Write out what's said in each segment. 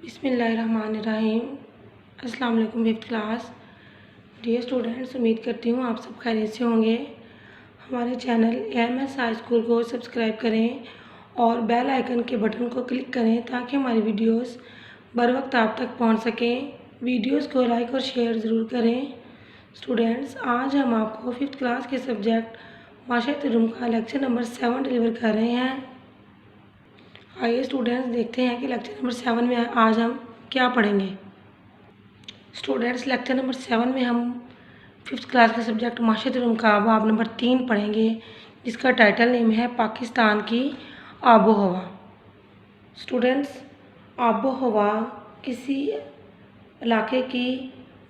بسم اللہ الرحمن الرحیم۔ السلام علیکم ففتھ کلاس ڈیئر اسٹوڈینٹس، امید کرتی ہوں آپ سب خیریت سے ہوں گے۔ ہمارے چینل AMS ہائی اسکول کو سبسکرائب کریں اور بیل آئیکن کے بٹن کو کلک کریں تاکہ ہماری ویڈیوز بر وقت آپ تک پہنچ سکیں۔ ویڈیوز کو لائک اور شیئر ضرور کریں۔ اسٹوڈینٹس، آج ہم آپ کو ففتھ کلاس کے سبجیکٹ معاشرت علوم کا لیکچر نمبر 7 ڈلیور کر رہے ہیں۔ آئیے اسٹوڈینٹس دیکھتے ہیں کہ لیکچر نمبر 7 میں آج ہم کیا پڑھیں گے۔ اسٹوڈینٹس، لیکچر نمبر 7 میں ہم ففتھ کلاس کے سبجیکٹ معاشرت علوم کا باب نمبر 3 پڑھیں گے، جس کا ٹائٹل نیم ہے پاکستان کی آب و ہوا۔ اسٹوڈینٹس، آب و ہوا کسی علاقے کی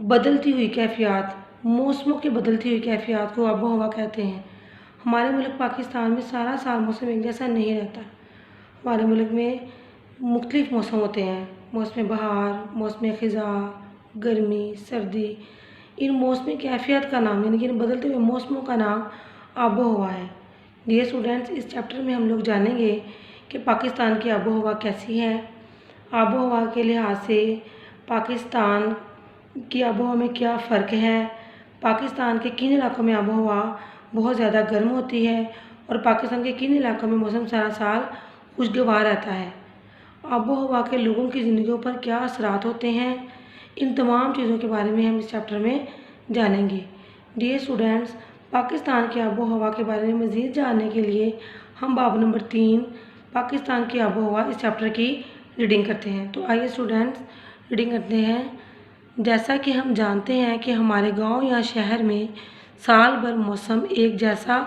بدلتی ہوئی کیفیات، موسموں کی بدلتی ہوئی کیفیات کو آب و ہوا کہتے ہیں۔ ہمارے ملک پاکستان میں سارا سال موسم ایک جیسا نہیں رہتا۔ ہمارے ملک میں مختلف موسم ہوتے ہیں، موسم بہار، موسم خزاں، گرمی، سردی۔ ان موسمی کیفیت کا نام یعنی کہ ان بدلتے ہوئے موسموں کا نام آب و ہوا ہے۔ ڈیئر اسٹوڈینٹس، اس چیپٹر میں ہم لوگ جانیں گے کہ پاکستان کی آب و ہوا کیسی ہے، آب و ہوا کے لحاظ سے پاکستان کی آب و ہوا میں کیا فرق ہے، پاکستان کے کن علاقوں میں آب و ہوا بہت زیادہ گرم ہوتی ہے اور پاکستان کے کن علاقوں میں موسم سارا سال خوشگوار رہتا ہے، آب و ہوا کے لوگوں کی زندگیوں پر کیا اثرات ہوتے ہیں۔ ان تمام چیزوں کے بارے میں ہم اس چیپٹر میں جانیں گے۔ ڈیئر اسٹوڈینٹس، پاکستان کی آب و ہوا کے بارے میں مزید جاننے کے لیے ہم باب نمبر 3 پاکستان کی آب و ہوا اس چیپٹر کی ریڈنگ کرتے ہیں۔ تو آئیے اسٹوڈینٹس ریڈنگ کرتے ہیں۔ جیسا کہ ہم جانتے ہیں کہ ہمارے گاؤں یا شہر میں سال بھر موسم ایک جیسا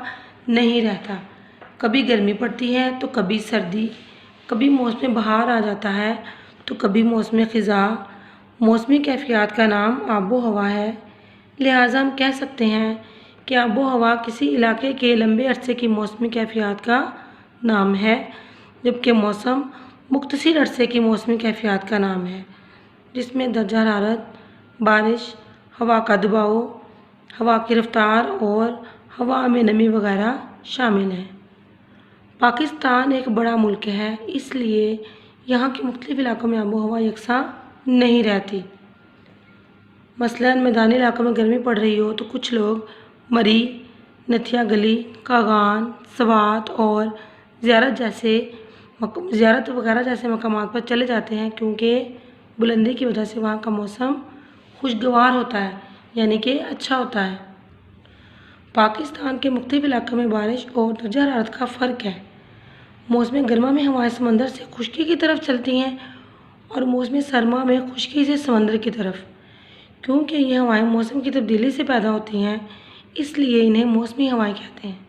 نہیں رہتا، کبھی گرمی پڑتی ہے تو کبھی سردی، کبھی موسم بہار آ جاتا ہے تو کبھی موسم خزاں۔ موسمی کیفیات کا نام آب و ہوا ہے، لہٰذا ہم کہہ سکتے ہیں کہ آب و ہوا کسی علاقے کے لمبے عرصے کی موسمی کیفیات کا نام ہے، جبکہ موسم مختصر عرصے کی موسمی کیفیات کا نام ہے، جس میں درجہ حرارت، بارش، ہوا کا دباؤ، ہوا کی رفتار اور ہوا میں نمی وغیرہ شامل ہیں۔ پاکستان ایک بڑا ملک ہے، اس لیے یہاں کے مختلف علاقوں میں آب و ہوا یکساں نہیں رہتی۔ مثلاً میدانی علاقوں میں گرمی پڑ رہی ہو تو کچھ لوگ مری، نتھیا گلی، کاغان، سوات اور زیارت وغیرہ جیسے مقامات پر چلے جاتے ہیں، کیونکہ بلندی کی وجہ سے وہاں کا موسم خوشگوار ہوتا ہے، یعنی کہ اچھا ہوتا ہے۔ پاکستان کے مختلف علاقوں میں بارش اور درجہ حرارت کا فرق ہے۔ موسم گرما میں ہوائیں سمندر سے خشکی کی طرف چلتی ہیں اور موسم سرما میں خشکی سے سمندر کی طرف۔ کیونکہ یہ ہوائیں موسم کی تبدیلی سے پیدا ہوتی ہیں، اس لیے انہیں موسمی ہوائیں کہتے ہیں۔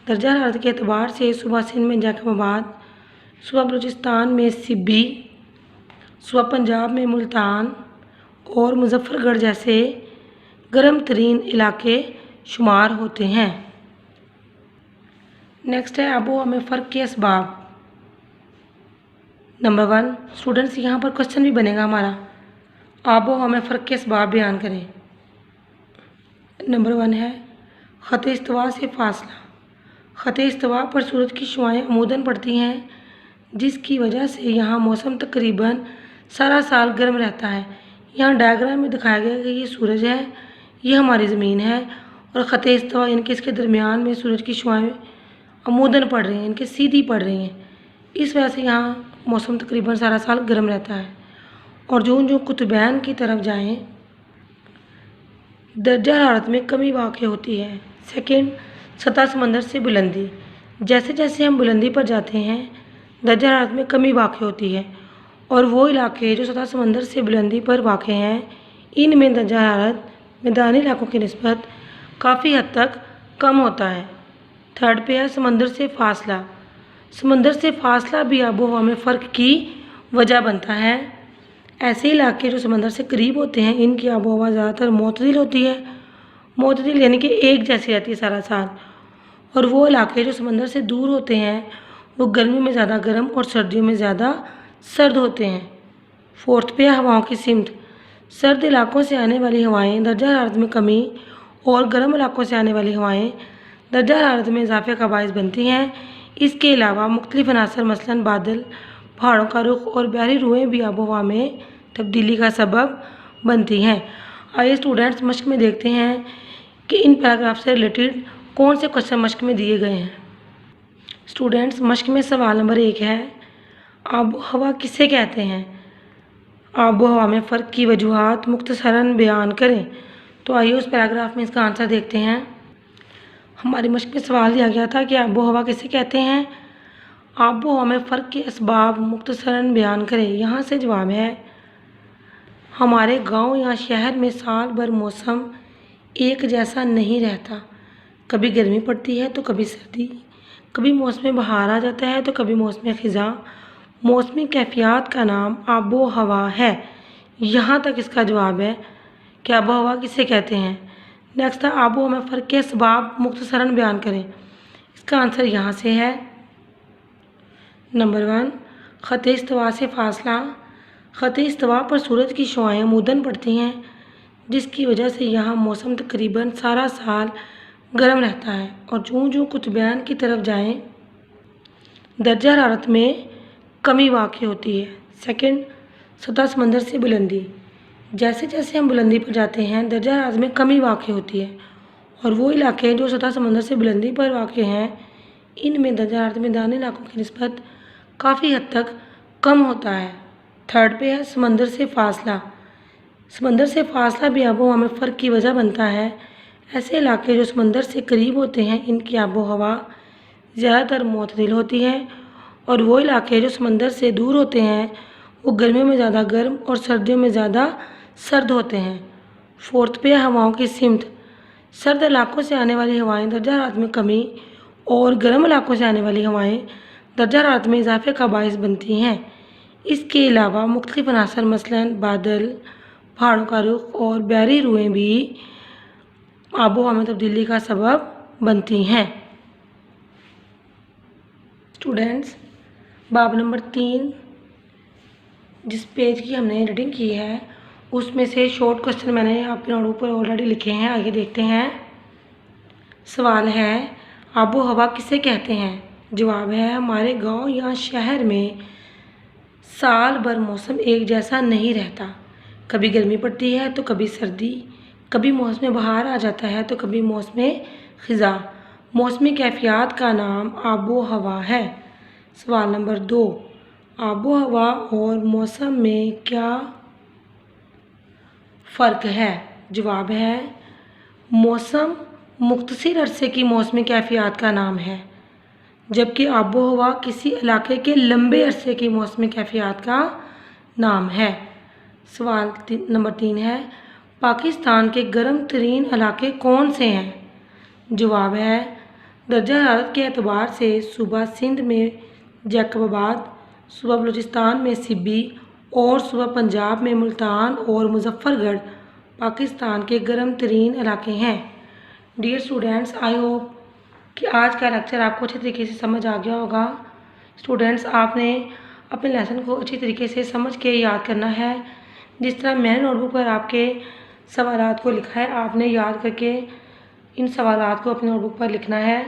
درجہ حرارت کے اعتبار سے صبح سندھ میں جیکب آباد، صبح بلوچستان میں سبی، صبح پنجاب میں ملتان اور مظفر گڑھ جیسے گرم ترین علاقے شمار ہوتے ہیں۔ نیکسٹ ہے آب و ہوا میں فرق کے اسباب۔ نمبر 1 اسٹوڈنٹس، یہاں پر کوشچن بھی بنے گا ہمارا، آب و ہوا میں فرق کے اسباب بیان کریں۔ نمبر 1 ہے خط استوا سے فاصلہ۔ خط استوا پر سورج کی شعاعیں عموداً پڑتی ہیں، جس کی وجہ سے یہاں موسم تقریباً سارا سال گرم رہتا ہے۔ یہاں ڈائیگرام میں دکھایا گیا ہے کہ یہ سورج ہے، یہ ہماری زمین ہے، اور خط استوا یعنی کہ اس کے درمیان میں سورج کی شعاعیں عموداً پڑ رہی ہیں، یعنی کہ سیدھی پڑ رہی ہیں، اس وجہ سے یہاں موسم تقریباً سارا سال گرم رہتا ہے۔ اور جو قطبین کی طرف جائیں درجہ حرارت میں کمی واقع ہوتی ہے۔ سیکنڈ، سطح سمندر سے بلندی۔ جیسے جیسے ہم بلندی پر جاتے ہیں درجہ حرارت میں کمی واقع ہوتی ہے، اور وہ علاقے جو سطح سمندر سے بلندی پر واقع ہیں ان میں درجہ حرارت میدانی علاقوں کی نسبت کافی حد تک کم ہوتا ہے۔ تھرڈ پہ ہے سمندر سے فاصلہ۔ سمندر سے فاصلہ بھی آب و ہوا میں فرق کی وجہ بنتا ہے۔ ایسے علاقے جو سمندر سے قریب ہوتے ہیں ان کی آب و ہوا زیادہ تر معتدل ہوتی ہے، معتدل یعنی کہ ایک جیسی رہتی ہے سارا سال، اور وہ علاقے جو سمندر سے دور ہوتے ہیں وہ گرمیوں میں زیادہ گرم اور سردیوں میں زیادہ سرد ہوتے ہیں۔ فورتھ پہ ہے ہواؤں کی سمت۔ سرد علاقوں سے آنے والی ہوائیں درجہ حرارت میں کمی اور گرم علاقوں سے آنے والی ہوائیں درجہ حرارت میں اضافے کا باعث بنتی ہیں۔ اس کے علاوہ مختلف عناصر مثلاً بادل، پہاڑوں کا رخ اور بحری روئیں بھی آب و ہوا میں تبدیلی کا سبب بنتی ہیں۔ آئیے اسٹوڈینٹس مشق میں دیکھتے ہیں کہ ان پیراگراف سے ریلیٹڈ کون سے کوشچن مشق میں دیے گئے ہیں۔ اسٹوڈینٹس مشق میں سوال نمبر 1 ہے، آب و ہوا کسے کہتے ہیں؟ آب و ہوا میں فرق کی وجوہات مختصراً بیان کریں۔ تو آئیے اس پیراگراف میں اس کا آنسر دیکھتے ہیں۔ ہماری مشق میں سوال دیا گیا تھا کہ آب و ہوا کسے کہتے ہیں؟ آب و ہوا میں فرق کے اسباب مختصراً بیان کریں۔ یہاں سے جواب ہے، ہمارے گاؤں یا شہر میں سال بھر موسم ایک جیسا نہیں رہتا، کبھی گرمی پڑتی ہے تو کبھی سردی، کبھی موسم بہار آ جاتا ہے تو کبھی موسم خزاں۔ موسمی کیفیات کا نام آب و ہوا ہے۔ یہاں تک اس کا جواب ہے کہ آب و ہوا کسے کہتے ہیں۔ نیکسٹ ہے، آب و ہوا میں فرق کے اسباب مختصراً بیان کریں۔ اس کا آنسر یہاں سے ہے، نمبر 1 خط استوا سے فاصلہ۔ خط استوا پر سورج کی شعاعیں عموداً پڑتی ہیں، جس کی وجہ سے یہاں موسم تقریباً سارا سال گرم رہتا ہے، اور جوں جوں قطبین کی طرف جائیں درجہ حرارت میں کمی واقع ہوتی ہے۔ سیکنڈ، سطح سمندر سے بلندی۔ جیسے جیسے ہم بلندی پر جاتے ہیں درجہ حرارت میں کمی واقع ہوتی ہے، اور وہ علاقے جو سطح سمندر سے بلندی پر واقع ہیں ان میں درجہ حرارت میدانی علاقوں کی نسبت کافی حد تک کم ہوتا ہے۔ تھرڈ پہ ہے سمندر سے فاصلہ۔ سمندر سے فاصلہ بھی آب و ہوا میں فرق کی وجہ بنتا ہے۔ ایسے علاقے جو سمندر سے قریب ہوتے ہیں ان کی آب و ہوا زیادہ تر معتدل ہوتی ہے، اور وہ علاقے جو سمندر سے دور ہوتے ہیں وہ گرمیوں میں زیادہ گرم اور سردیوں میں زیادہ سرد ہوتے ہیں۔ فورتھ پہ ہواؤں کی سمت۔ سرد علاقوں سے آنے والی ہوائیں درجہ حرارت میں کمی اور گرم علاقوں سے آنے والی ہوائیں درجہ حرارت میں اضافے کا باعث بنتی ہیں۔ اس کے علاوہ مختلف عناصر مثلاً بادل، پہاڑوں کا رخ اور بحری روئیں بھی آب و ہوا میں تبدیلی کا سبب بنتی ہیں۔ اسٹوڈینٹس باب نمبر 3 جس پیج کی ہم نے ریڈنگ کی ہے اس میں سے شارٹ کوشچن میں نے آپ کے نوٹ بک پر آلریڈی لکھے ہیں، آگے دیکھتے ہیں۔ سوال ہے، آب و ہوا کسے کہتے ہیں؟ جواب ہے، ہمارے گاؤں یا شہر میں سال بھر موسم ایک جیسا نہیں رہتا، کبھی گرمی پڑتی ہے تو کبھی سردی، کبھی موسم بہار آ جاتا ہے تو کبھی موسم خزاں۔ موسمی کیفیات کا نام آب و ہوا ہے۔ سوال نمبر 2، آب و ہوا اور موسم میں کیا فرق ہے؟ جواب ہے، موسم مختصر عرصے کی موسمی کیفیات کا نام ہے، جبکہ آب و ہوا کسی علاقے کے لمبے عرصے کی موسمی کیفیات کا نام ہے۔ سوال نمبر 3 ہے، پاکستان کے گرم ترین علاقے کون سے ہیں؟ جواب ہے، درجہ حرارت کے اعتبار سے صوبہ سندھ میں جیکب آباد، صوبہ بلوچستان میں سبی اور صوبہ پنجاب میں ملتان اور مظفر گڑھ پاکستان کے گرم ترین علاقے ہیں۔ ڈیئر اسٹوڈینٹس، آئی ہوپ کہ آج کا لیکچر آپ کو اچھے طریقے سے سمجھ آ گیا ہوگا۔ اسٹوڈینٹس، آپ نے اپنے لیسن کو اچھی طریقے سے سمجھ کے یاد کرنا ہے۔ جس طرح میں نے نوٹ بک پر آپ کے سوالات کو لکھا ہے آپ نے یاد کر کے ان سوالات کو اپنے نوٹ بک پر لکھنا ہے۔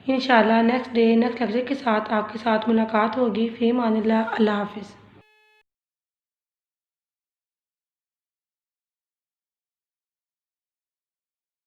انشاءاللہ نیکسٹ لیکچر کے ساتھ آپ کے ساتھ ملاقات ہوگی۔ فی امان اللہ، اللہ حافظ۔